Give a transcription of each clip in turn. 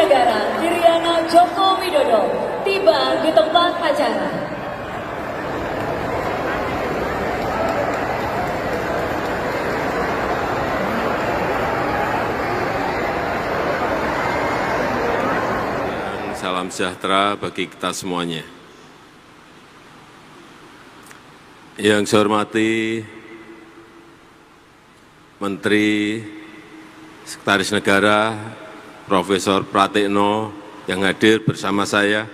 Negara Iriana Joko Widodo tiba di tempat acara. Salam sejahtera bagi kita semuanya. Yang saya hormati Menteri Sekretaris Negara Profesor Pratikno yang hadir bersama saya.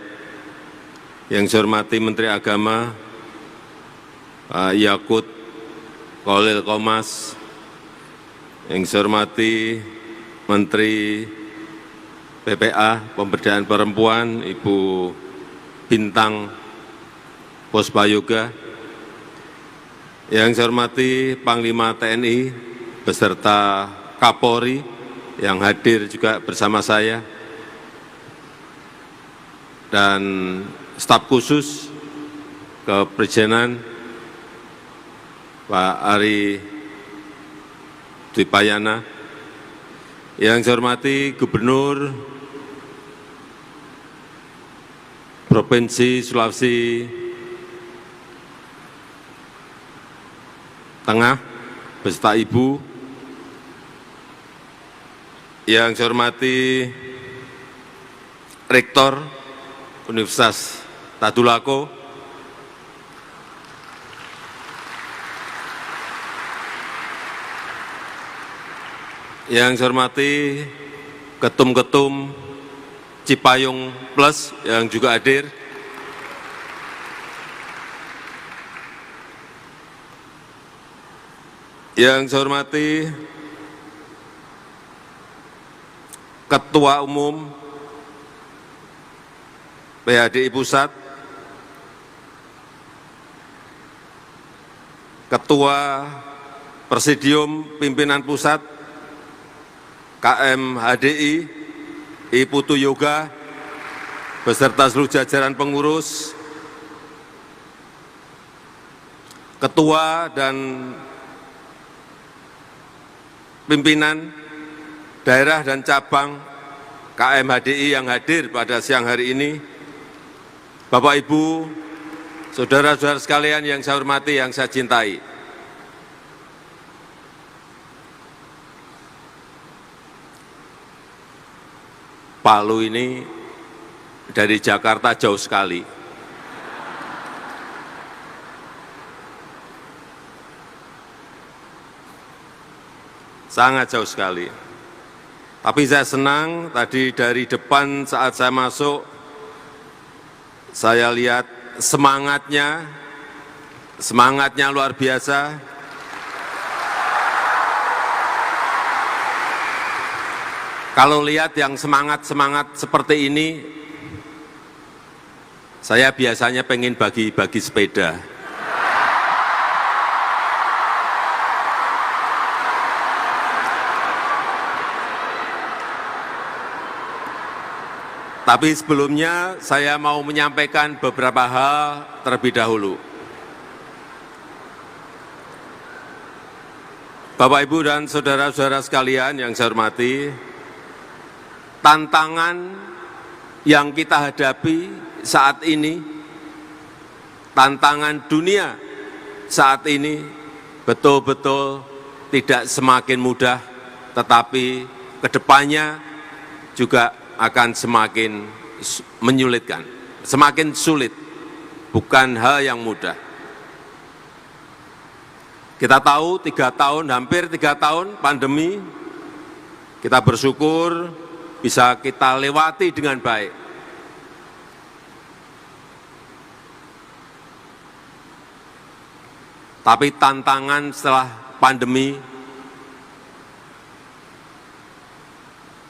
Yang saya hormati Menteri Agama Pak Yakut Khalil Qomas. Yang saya hormati Menteri PPA Pemberdayaan Perempuan Ibu Bintang Pospayoga. Yang saya hormati Panglima TNI beserta Kapolri yang hadir juga bersama saya, dan staf khusus Kepresidenan Pak Ari Dwipayana. Yang saya hormati Gubernur Provinsi Sulawesi Tengah beserta Ibu. Yang saya hormati Rektor Universitas Tadulako. Yang saya hormati Ketum-Ketum Cipayung Plus yang juga hadir. Yang saya hormati Ketua Umum PHDI Pusat, Ketua Presidium Pimpinan Pusat KMHDI, I Putu Yoga, beserta seluruh jajaran pengurus, Ketua dan pimpinan daerah dan cabang KMHDI yang hadir pada siang hari ini, Bapak Ibu, saudara-saudara sekalian yang saya hormati, yang saya cintai. Palu ini dari Jakarta jauh sekali. Sangat jauh sekali. Tapi saya senang tadi dari depan saat saya masuk, saya lihat semangatnya luar biasa. Kalau lihat yang semangat-semangat seperti ini, saya biasanya pengen bagi-bagi sepeda. Tapi sebelumnya saya mau menyampaikan beberapa hal terlebih dahulu. Bapak, Ibu, dan saudara-saudara sekalian yang saya hormati, tantangan yang kita hadapi saat ini, tantangan dunia saat ini betul-betul tidak semakin mudah, tetapi kedepannya juga akan semakin menyulitkan, semakin sulit, bukan hal yang mudah. Kita tahu hampir 3 tahun pandemi, kita bersyukur bisa kita lewati dengan baik. Tapi tantangan setelah pandemi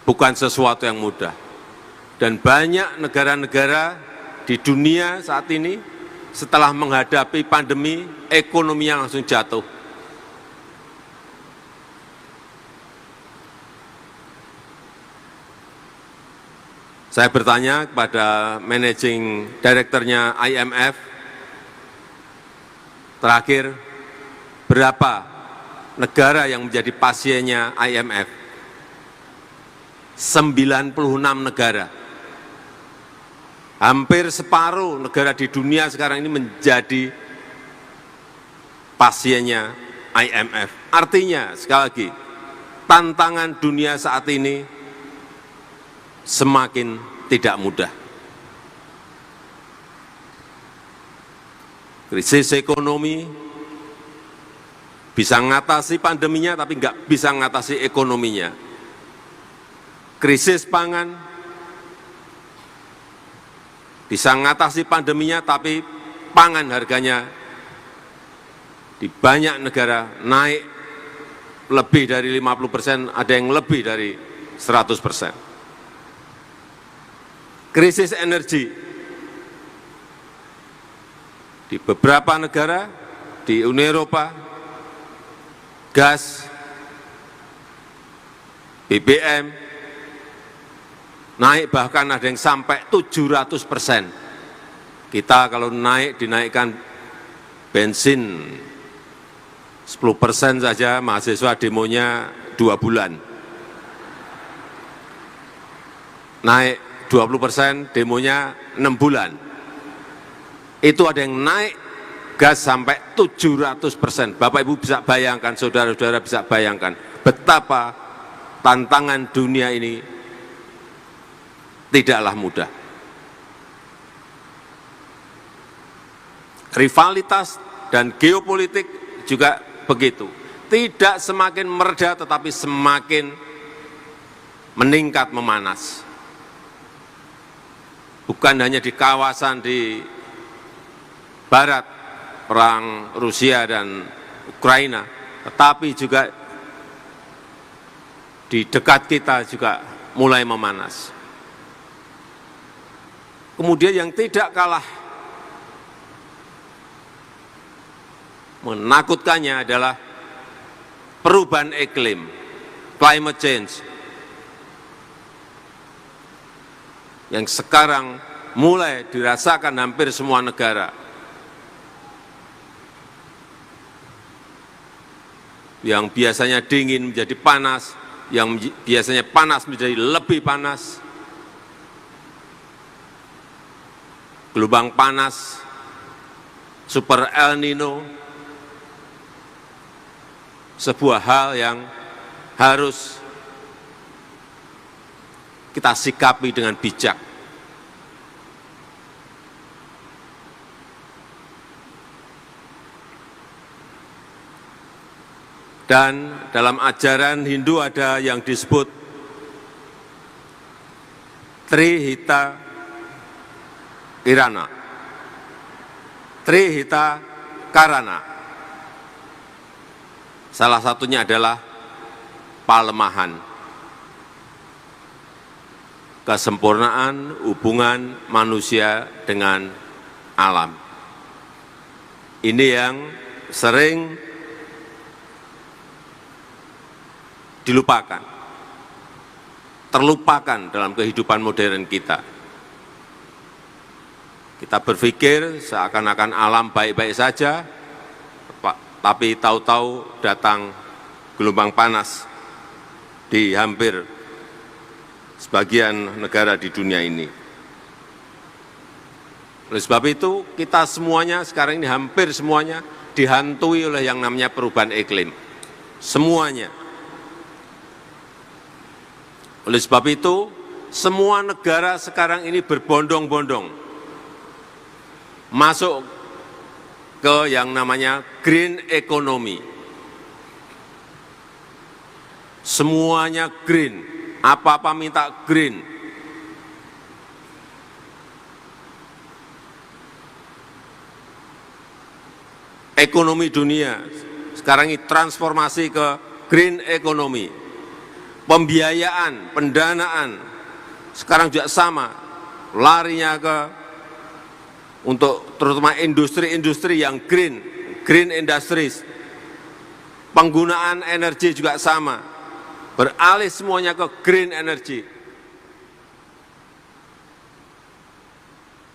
bukan sesuatu yang mudah. Dan banyak negara-negara di dunia saat ini setelah menghadapi pandemi, ekonominya langsung jatuh. Saya bertanya kepada managing director-nya IMF, terakhir berapa negara yang menjadi pasiennya IMF? 96 negara. Hampir separuh negara di dunia sekarang ini menjadi pasiennya IMF. Artinya, sekali lagi, tantangan dunia saat ini semakin tidak mudah. Krisis ekonomi bisa mengatasi pandeminya, tapi nggak bisa mengatasi ekonominya. Krisis pangan bisa mengatasi pandeminya, tapi pangan harganya di banyak negara naik lebih dari 50%, ada yang lebih dari 100%. Krisis energi di beberapa negara di Uni Eropa, gas, BBM, naik bahkan ada yang sampai 700%. Kita kalau dinaikkan bensin 10% saja, mahasiswa demonya 2 bulan. Naik 20%, demonya 6 bulan. Itu ada yang naik gas sampai 700%. Bapak Ibu bisa bayangkan, saudara-saudara bisa bayangkan betapa tantangan dunia ini tidaklah mudah. Rivalitas dan geopolitik juga begitu. Tidak semakin mereda, tetapi semakin meningkat, memanas. Bukan hanya di kawasan di barat, perang Rusia dan Ukraina, tetapi juga di dekat kita juga mulai memanas. Kemudian yang tidak kalah menakutkannya adalah perubahan iklim, climate change, yang sekarang mulai dirasakan hampir semua negara. Yang biasanya dingin menjadi panas, yang biasanya panas menjadi lebih panas. Gelombang panas, super El Nino, sebuah hal yang harus kita sikapi dengan bijak. Dan dalam ajaran Hindu ada yang disebut Trihita Kirana, Trihita Karana. Salah satunya adalah palemahan, kesempurnaan hubungan manusia dengan alam. Ini yang sering dilupakan, terlupakan dalam kehidupan modern kita. Kita berpikir seakan-akan alam baik-baik saja, tapi tahu-tahu datang gelombang panas di hampir sebagian negara di dunia ini. Oleh sebab itu, kita semuanya sekarang ini hampir semuanya dihantui oleh yang namanya perubahan iklim. Semuanya. Oleh sebab itu, semua negara sekarang ini berbondong-bondong masuk ke yang namanya green economy. Semuanya green, apa-apa minta green. Ekonomi dunia sekarang ini transformasi ke green economy. Pembiayaan, pendanaan sekarang juga sama, larinya ke untuk terutama industri-industri yang green, green industries. Penggunaan energi juga sama, beralih semuanya ke green energy.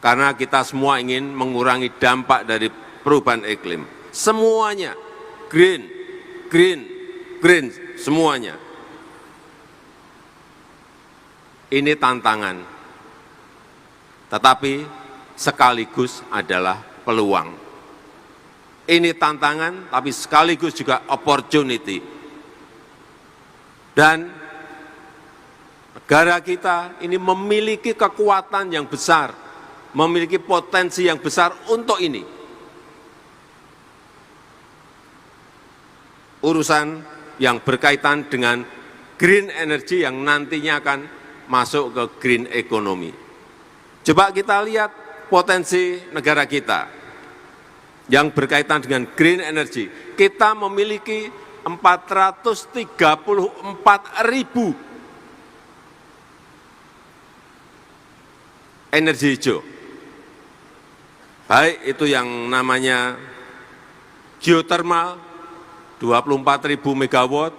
Karena kita semua ingin mengurangi dampak dari perubahan iklim. Semuanya green, green, green, semuanya. Ini tantangan, tetapi sekaligus adalah peluang. Ini tantangan, tapi sekaligus juga opportunity. Dan negara kita ini memiliki kekuatan yang besar, memiliki potensi yang besar untuk ini. Urusan yang berkaitan dengan green energy yang nantinya akan masuk ke green economy. Coba kita lihat potensi negara kita yang berkaitan dengan green energy. Kita memiliki 434.000 energi hijau. Baik itu yang namanya geothermal 24.000 megawatt,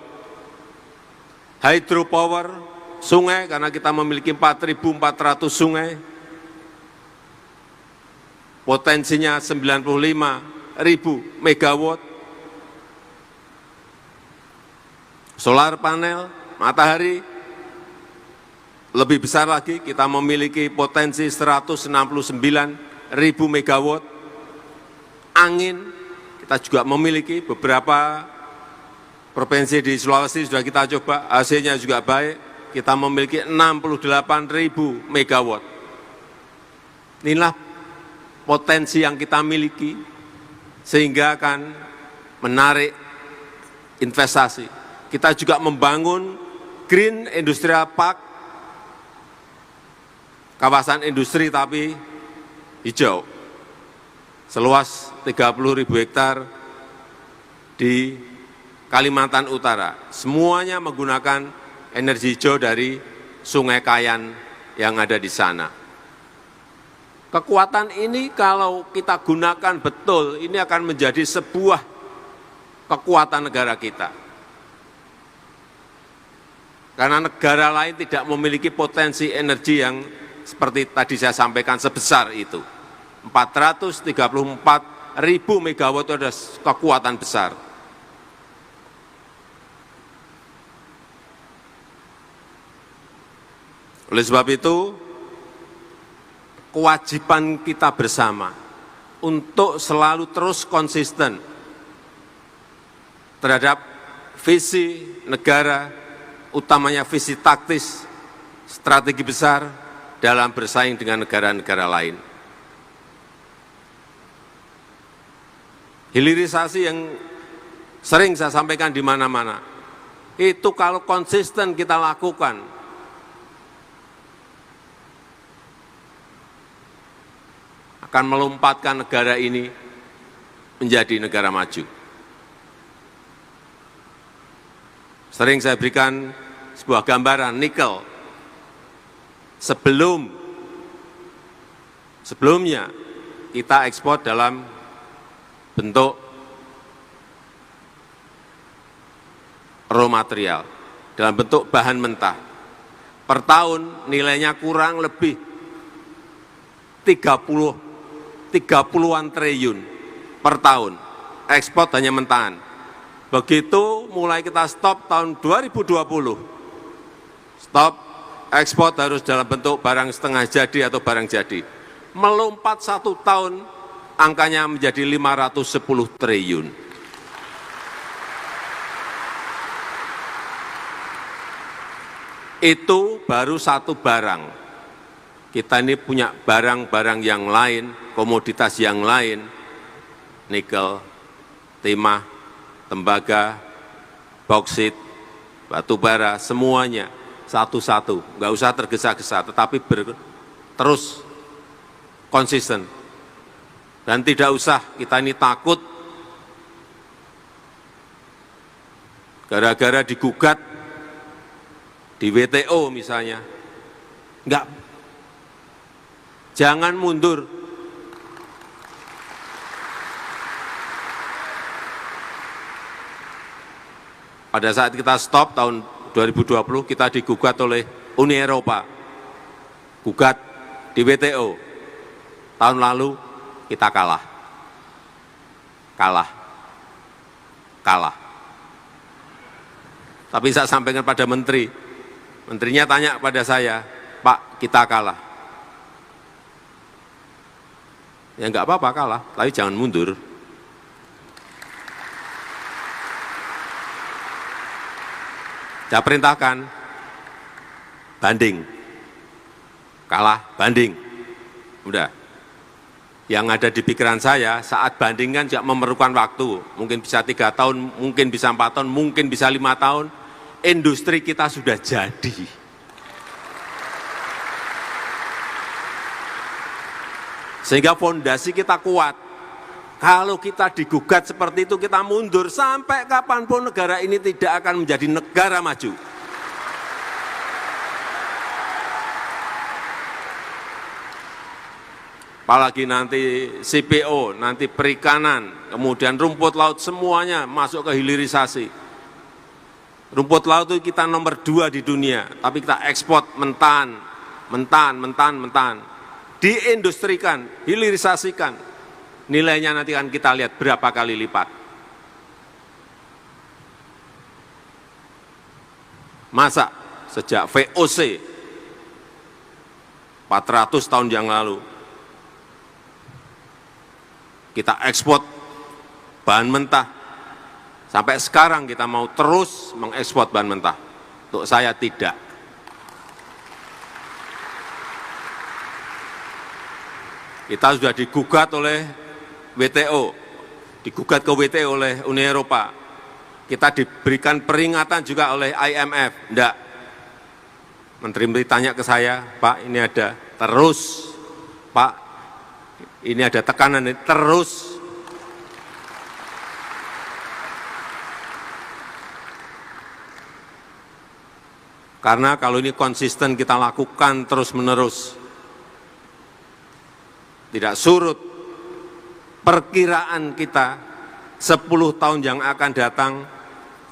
hydropower, sungai karena kita memiliki 4.400 sungai, potensinya 95.000 megawatt, solar panel, matahari, lebih besar lagi kita memiliki potensi 169.000 megawatt, angin, kita juga memiliki beberapa provinsi di Sulawesi sudah kita coba, hasilnya juga baik. Kita memiliki 68.000 megawatt. Inilah potensi yang kita miliki, sehingga akan menarik investasi. Kita juga membangun Green Industrial Park, kawasan industri tapi hijau, seluas 30.000 hektar di Kalimantan Utara. Semuanya menggunakan energi hijau dari Sungai Kayan yang ada di sana. Kekuatan ini kalau kita gunakan betul, ini akan menjadi sebuah kekuatan negara kita. Karena negara lain tidak memiliki potensi energi yang seperti tadi saya sampaikan sebesar itu. 434.000 megawatt itu adalah kekuatan besar. Oleh sebab itu, kewajiban kita bersama untuk selalu terus konsisten terhadap visi negara, utamanya visi taktis, strategi besar dalam bersaing dengan negara-negara lain. Hilirisasi yang sering saya sampaikan di mana-mana, itu kalau konsisten kita lakukan, akan melompatkan negara ini menjadi negara maju. Sering saya berikan sebuah gambaran nikel. Sebelumnya kita ekspor dalam bentuk raw material, dalam bentuk bahan mentah. Per tahun nilainya kurang lebih 30-an triliun per tahun, ekspor hanya mentahan. Begitu mulai kita stop tahun 2020, stop ekspor harus dalam bentuk barang setengah jadi atau barang jadi. Melompat 1 tahun, angkanya menjadi 510 triliun. Itu baru satu barang. Kita ini punya barang-barang yang lain, komoditas yang lain, nikel, timah, tembaga, bauksit, batu bara, semuanya satu-satu, nggak usah tergesa-gesa, tetapi terus konsisten. Dan tidak usah kita ini takut gara-gara digugat di WTO misalnya. Enggak. Jangan mundur. Pada saat kita stop tahun 2020, kita digugat oleh Uni Eropa. Gugat di WTO. Tahun lalu kita kalah. Kalah. Tapi saya sampaikan pada menteri. Menterinya tanya pada saya, Pak, kita kalah. Ya nggak apa-apa kalah, tapi jangan mundur. Saya perintahkan, banding. Kalah, banding. Udah. Yang ada di pikiran saya, saat bandingkan juga memerlukan waktu. Mungkin bisa 3 tahun, mungkin bisa 4 tahun, mungkin bisa 5 tahun. Industri kita sudah jadi. Sehingga fondasi kita kuat. Kalau kita digugat seperti itu, kita mundur. Sampai kapanpun negara ini tidak akan menjadi negara maju. Apalagi nanti CPO, nanti perikanan, kemudian rumput laut, semuanya masuk ke hilirisasi. Rumput laut itu kita nomor 2 di dunia, tapi kita ekspor mentan. Diindustrikan, hilirisasikan. Nilainya nanti akan kita lihat berapa kali lipat. Masa sejak VOC 400 tahun yang lalu kita ekspor bahan mentah, sampai sekarang kita mau terus mengekspor bahan mentah. Untuk saya tidak. Kita sudah digugat oleh WTO, digugat ke WTO oleh Uni Eropa. Kita diberikan peringatan juga oleh IMF. Enggak. Menteri-menteri tanya ke saya, Pak ini ada terus, Pak ini ada tekanan ini terus. Karena kalau ini konsisten kita lakukan terus-menerus, tidak surut, perkiraan kita 10 tahun yang akan datang,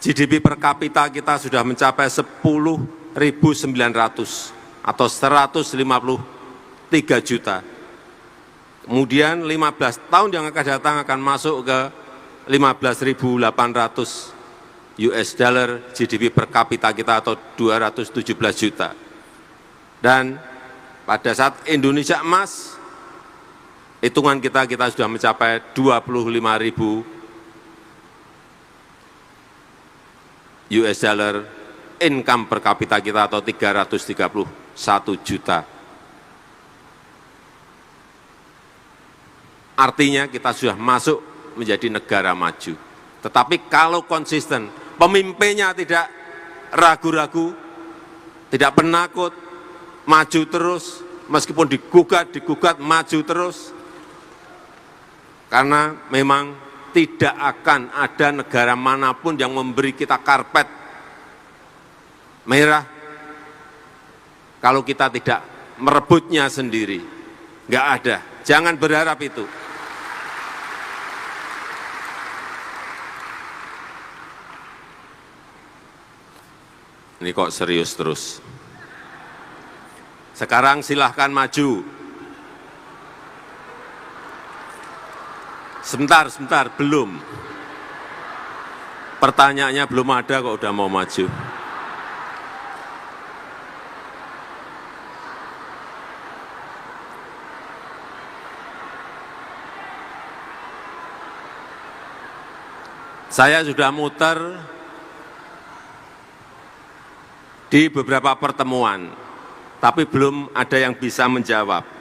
GDP per kapita kita sudah mencapai 10.900 atau 153 juta. Kemudian 15 tahun yang akan datang akan masuk ke 15.800 US dollar GDP per kapita kita atau 217 juta. Dan pada saat Indonesia emas, hitungan kita sudah mencapai 25.000 US dollar income per kapita kita atau 331 juta. Artinya kita sudah masuk menjadi negara maju. Tetapi kalau konsisten, pemimpinnya tidak ragu-ragu, tidak penakut, maju terus, meskipun digugat, maju terus. Karena memang tidak akan ada negara manapun yang memberi kita karpet merah kalau kita tidak merebutnya sendiri. Enggak ada, jangan berharap itu. Ini kok serius terus. Sekarang silahkan maju. Sebentar, belum. Pertanyaannya belum ada kok udah mau maju. Saya sudah muter di beberapa pertemuan, tapi belum ada yang bisa menjawab.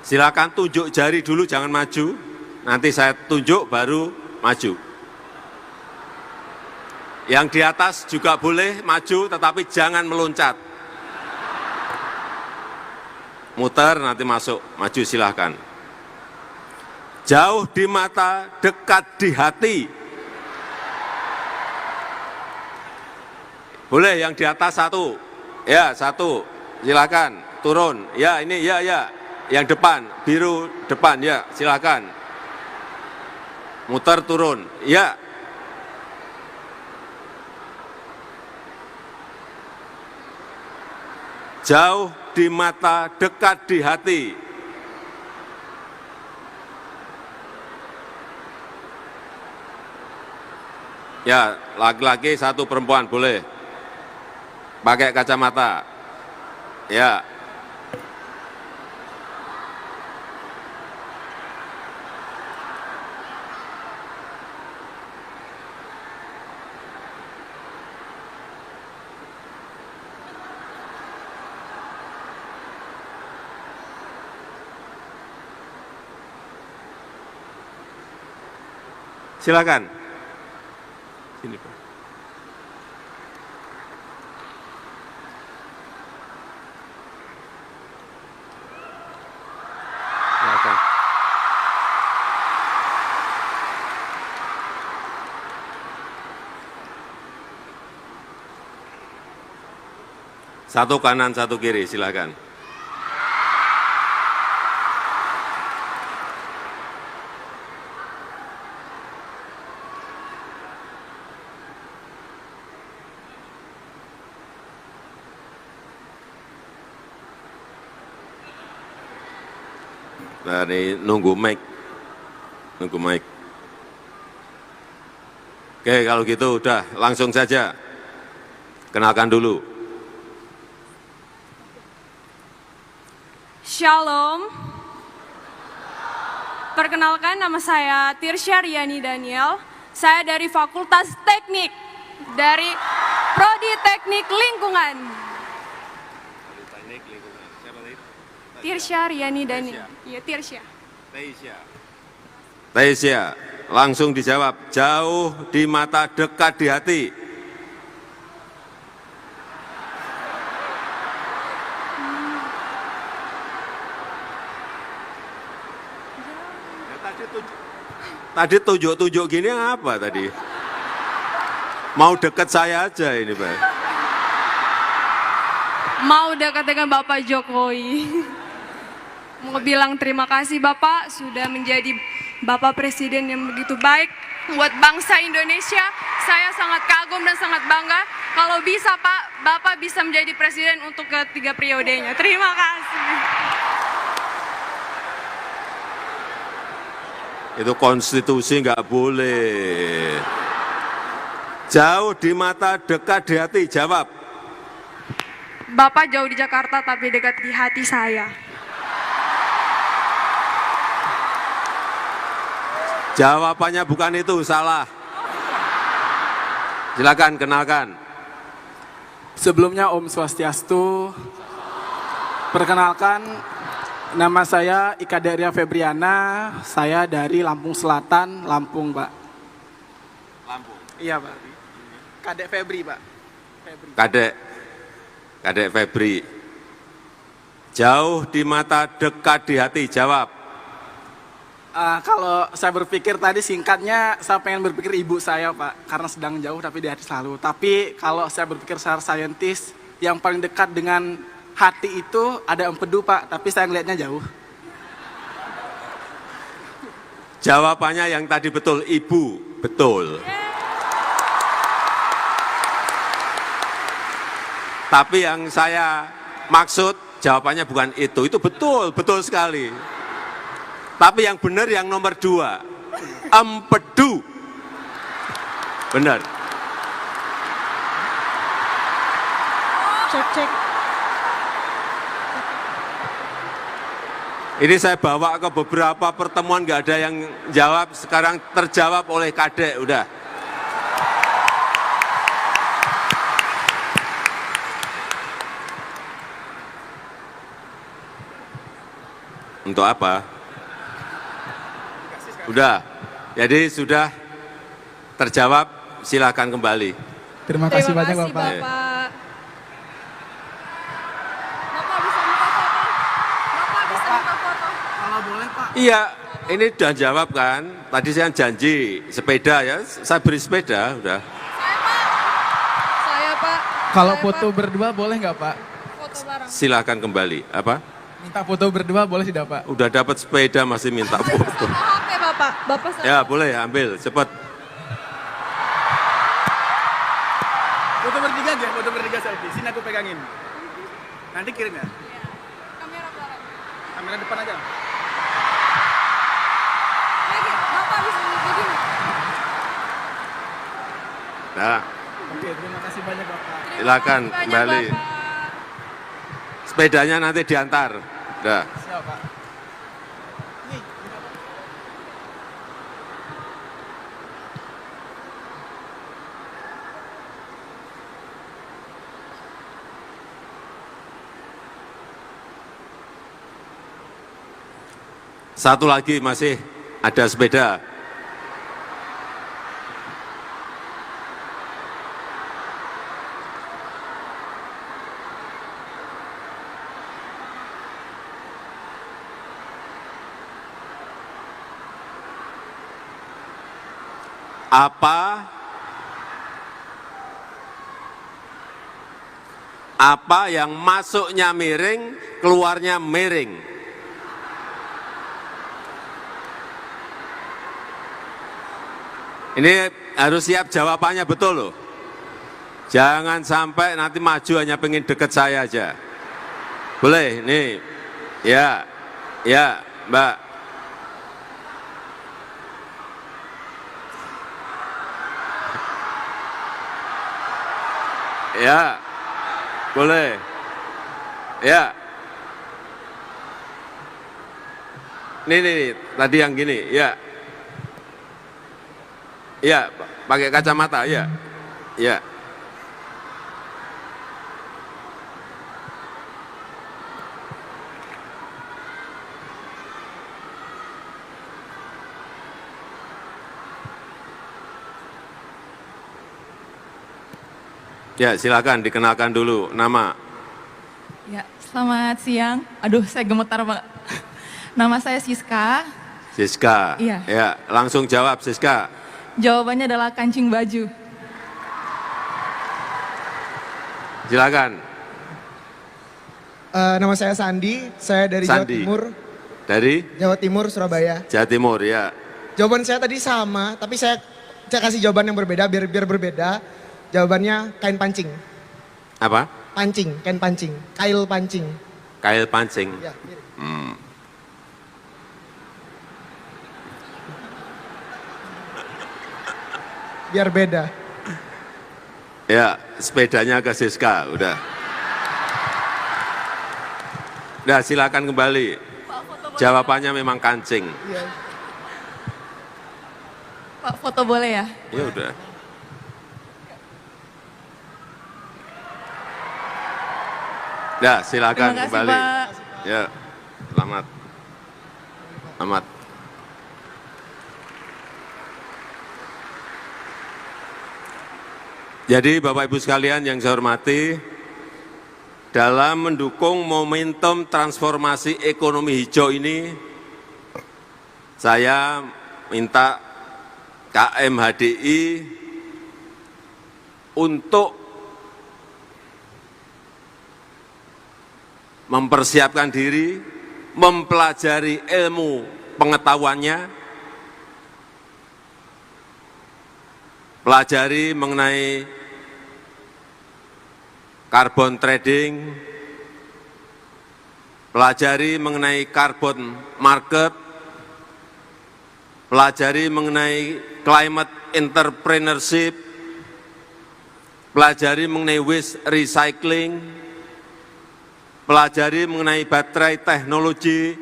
Silakan tunjuk jari dulu, jangan maju. Nanti saya tunjuk baru maju. Yang di atas juga boleh maju, tetapi jangan meloncat. Muter, nanti masuk. Maju silakan. Jauh di mata, dekat di hati. Boleh yang di atas satu. Ya, satu. Silakan, turun. Ya, ini, ya. Yang depan, biru depan, ya, silakan. Muter turun, ya. Jauh di mata, dekat di hati. Ya, laki-laki satu, perempuan, boleh. pakai kacamata. Ya. Silakan. Sini, Pak. Silakan. Satu kanan, satu kiri, silakan. Dari nunggu mic. Oke, kalau gitu udah langsung saja. Kenalkan dulu. Shalom. Perkenalkan, nama saya Tirsya Riani Daniel. Saya dari Fakultas Teknik, dari Prodi Teknik Lingkungan. Tirsya Riani Daniel. Iya, Tirsya. Taisya, langsung dijawab. Jauh di mata, dekat di hati. Tadi tunjuk-tunjuk gini apa tadi? Mau dekat saya aja ini, Pak. Mau dekat dengan Bapak Jokowi. Mau bilang terima kasih Bapak sudah menjadi Bapak Presiden yang begitu baik buat bangsa Indonesia. Saya sangat kagum dan sangat bangga kalau bisa Pak, Bapak bisa menjadi Presiden untuk ketiga periodenya. Terima kasih. Itu konstitusi nggak boleh. Jauh di mata, dekat di hati, jawab. Bapak jauh di Jakarta tapi dekat di hati saya. Jawabannya bukan itu, salah. Silakan kenalkan. Sebelumnya Om Swastiastu, perkenalkan nama saya Ika Deria Febriana, saya dari Lampung Selatan, Lampung, Pak. Lampung. Iya, Pak. Kadek Febri, Pak. Kadek Febri. Jauh di mata, dekat di hati, jawab. Kalau saya berpikir tadi singkatnya, saya pengen berpikir ibu saya, Pak, karena sedang jauh tapi di hati selalu. Tapi kalau saya berpikir secara saintis, yang paling dekat dengan hati itu ada empedu, Pak, tapi saya ngelihatnya jauh. Jawabannya yang tadi betul, ibu, betul. Tapi yang saya maksud jawabannya bukan itu betul, betul sekali. Tapi yang benar yang nomor 2, empedu. Benar. Cek. Ini saya bawa ke beberapa pertemuan, nggak ada yang jawab, sekarang terjawab oleh Kadek, udah. Untuk apa? Udah, jadi sudah terjawab, silakan kembali. Terima kasih banyak, Bapak. Bapak bisa minta foto? Bapak bisa minta foto? Kalau boleh, Pak. Iya, ini udah jawab kan, tadi saya janji sepeda ya, saya beri sepeda, udah. Saya Pak. Kalau Saya, foto Pak. berdua boleh nggak, Pak? Foto bareng. Silakan kembali, apa? Minta foto berdua boleh tidak, Pak? Udah dapat sepeda masih minta foto. Sama HP Bapak. Bapak sama. Ya boleh, ambil, cepat. Foto bertiga aja, foto bertiga selfie. Sini aku pegangin. Nanti kirim ya? Kamera belakang. Kamera depan aja. Lagi, Bapak bisa begini. Nah. Oke, terima kasih banyak, Bapak. silakan Banyak, kembali. Bapak. Sepedanya nanti diantar. Dah. Siap, Pak. Satu lagi masih ada sepeda. Apa yang masuknya miring, keluarnya miring. Ini harus siap jawabannya betul loh. Jangan sampai nanti maju hanya pengen deket saya aja. Boleh, nih. Ya, ya, Mbak. Ya, boleh. Ya. Nih, tadi yang gini, ya. Ya, pakai kacamata, ya. Ya. Ya, silakan dikenalkan dulu nama. Ya, selamat siang. Aduh, saya gemetar, Pak. Nama saya Siska. Siska. Iya. Ya, langsung jawab Siska. Jawabannya adalah kancing baju. Silakan. Nama saya Sandi, saya dari Jawa Sandi. Timur. Dari Jawa Timur, Surabaya. Jawa Timur, ya. Jawaban saya tadi sama, tapi saya kasih jawaban yang berbeda biar berbeda. Jawabannya kain pancing. Apa? Pancing, kain pancing, kail pancing. Kail pancing. Ya, mirip. Biar beda. Ya, sepedanya ke Siska, udah. Udah, silakan kembali. Jawabannya memang kancing. Iya. Pak, foto boleh ya? Ya udah. Ya, silakan Terima kasih, kembali. Pak. Ya, selamat. Selamat. Jadi Bapak Ibu sekalian yang saya hormati, dalam mendukung momentum transformasi ekonomi hijau ini, saya minta KMHDI untuk mempersiapkan diri, mempelajari ilmu pengetahuannya, pelajari mengenai carbon trading, pelajari mengenai carbon market, pelajari mengenai climate entrepreneurship, pelajari mengenai waste recycling, pelajari mengenai baterai teknologi.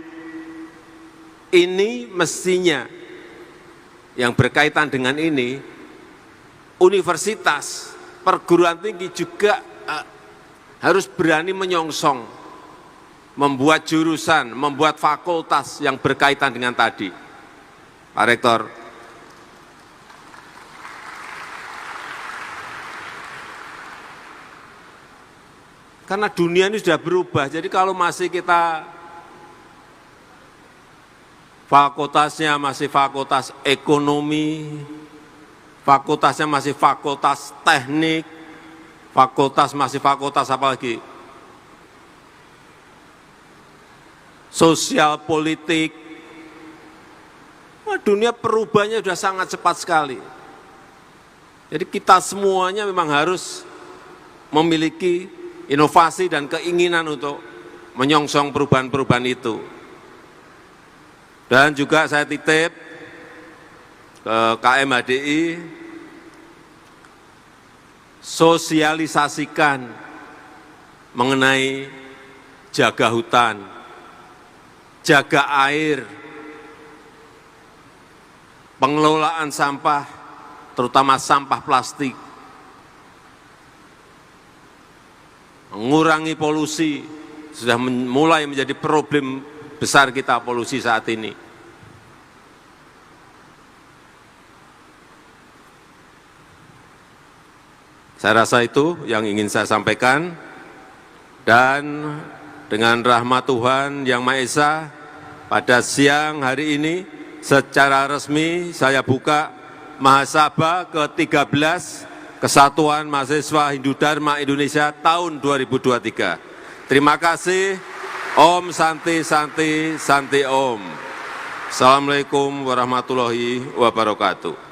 Ini mestinya yang berkaitan dengan ini, universitas, perguruan tinggi juga harus berani menyongsong, membuat jurusan, membuat fakultas yang berkaitan dengan tadi. Pak Rektor. Karena dunia ini sudah berubah, jadi kalau masih kita fakultasnya masih fakultas ekonomi, fakultasnya masih fakultas teknik, fakultas masih fakultas apa lagi? Sosial politik. Wah, dunia perubahannya sudah sangat cepat sekali. Jadi kita semuanya memang harus memiliki inovasi dan keinginan untuk menyongsong perubahan-perubahan itu. Dan juga saya titip ke KMHDI, sosialisasikan mengenai jaga hutan, jaga air, pengelolaan sampah, terutama sampah plastik, mengurangi polusi, sudah mulai menjadi problem besar kita polusi saat ini. Saya rasa itu yang ingin saya sampaikan, dan dengan rahmat Tuhan Yang Maha Esa, pada siang hari ini secara resmi saya buka Mahasabha ke-13 Kesatuan Mahasiswa Hindu Dharma Indonesia tahun 2023. Terima kasih. Om Santi Santi Santi Om. Assalamualaikum warahmatullahi wabarakatuh.